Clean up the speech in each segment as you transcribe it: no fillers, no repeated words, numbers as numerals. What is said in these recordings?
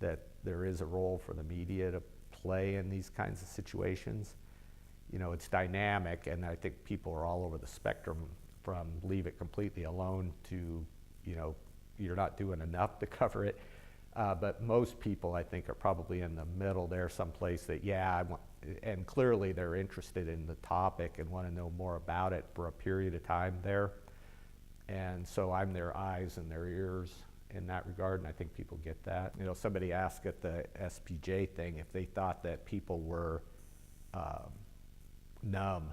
that there is a role for the media to play in these kinds of situations. You know, it's dynamic, and I think people are all over the spectrum from leave it completely alone to, you know, you're not doing enough to cover it. But most people, I think, are probably in the middle there someplace that, yeah, and clearly they're interested in the topic and want to know more about it for a period of time there. And so I'm their eyes and their ears in that regard, and I think people get that. You know, somebody asked at the SPJ thing if they thought that people were numb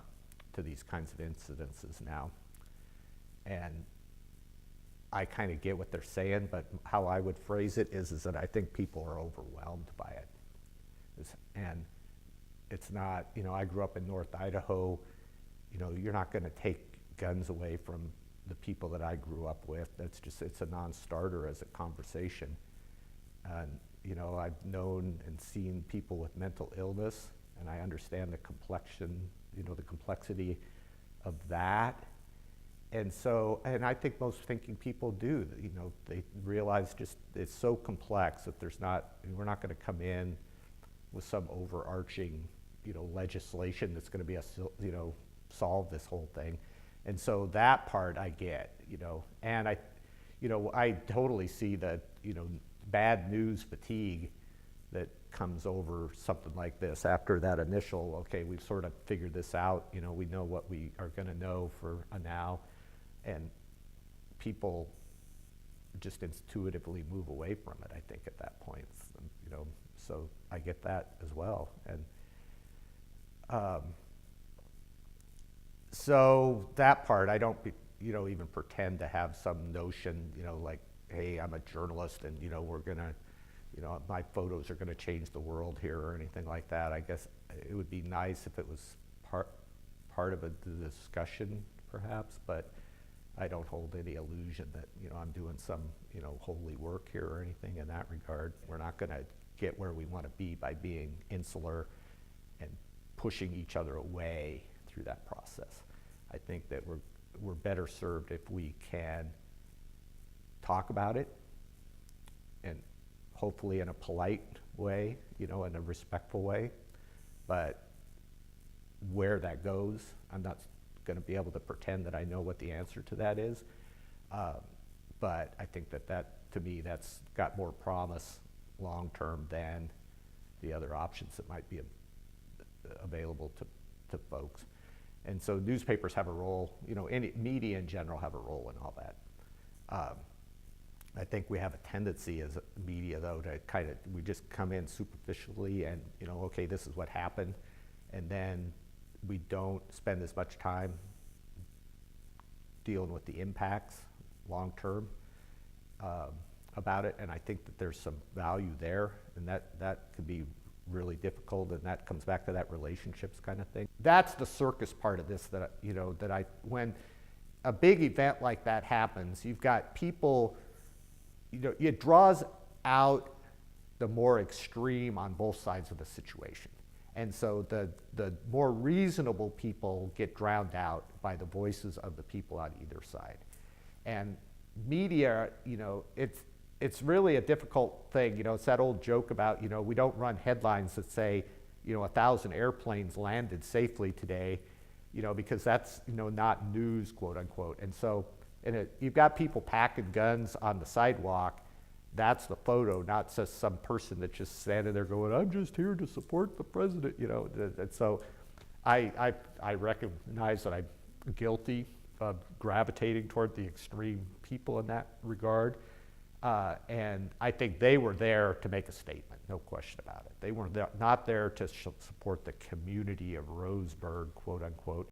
to these kinds of incidences now. And I kind of get what they're saying, but how I would phrase it is that I think people are overwhelmed by it. And it's not, you know, I grew up in North Idaho. You know, you're not going to take guns away from the people that I grew up with. That's just, it's a non-starter as a conversation. And, you know, I've known and seen people with mental illness, and I understand the complexion, you know, the complexity of that. And so, and I think most thinking people do, you know, they realize just it's so complex that there's not, we're not going to come in with some overarching, you know, legislation that's going to be you know, solve this whole thing. And so that part I get, you know, and I totally see that, you know, bad news fatigue that comes over something like this after that initial, okay, we've sort of figured this out, you know, we know what we are going to know for a now. And people just intuitively move away from it, I think, at that point. You know, so I get that as well. And so that part, I don't, you know, even pretend to have some notion, you know, like, hey, I'm a journalist, and you know, we're gonna, you know, my photos are gonna change the world here or anything like that. I guess it would be nice if it was part of the discussion, perhaps, but I don't hold any illusion that, you know, I'm doing some, you know, holy work here or anything in that regard. We're not going to get where we want to be by being insular and pushing each other away through that process. I think that we're better served if we can talk about it, and hopefully in a polite way, you know, in a respectful way. But where that goes, I'm not going to be able to pretend that I know what the answer to that is. But I think that to me, that's got more promise long-term than the other options that might be available to folks. And so newspapers have a role, you know, any media in general have a role in all that. I think we have a tendency as media, though, to kind of, we just come in superficially and, you know, okay, this is what happened, and then we don't spend as much time dealing with the impacts long-term about it, and I think that there's some value there, and that could be really difficult, and that comes back to that relationships kind of thing. That's the circus part of this that, you know, when a big event like that happens, you've got people, you know, it draws out the more extreme on both sides of the situation. And so the more reasonable people get drowned out by the voices of the people on either side. And media, you know, it's really a difficult thing. You know, it's that old joke about, you know, we don't run headlines that say, you know, 1,000 airplanes landed safely today, you know, because that's, you know, not news, quote unquote. And so you've got people packing guns on the sidewalk. That's the photo, not just some person that's just standing there going, I'm just here to support the president, you know. And so I recognize that I'm guilty of gravitating toward the extreme people in that regard. And I think they were there to make a statement, no question about it. They were not there to support the community of Roseburg, quote unquote.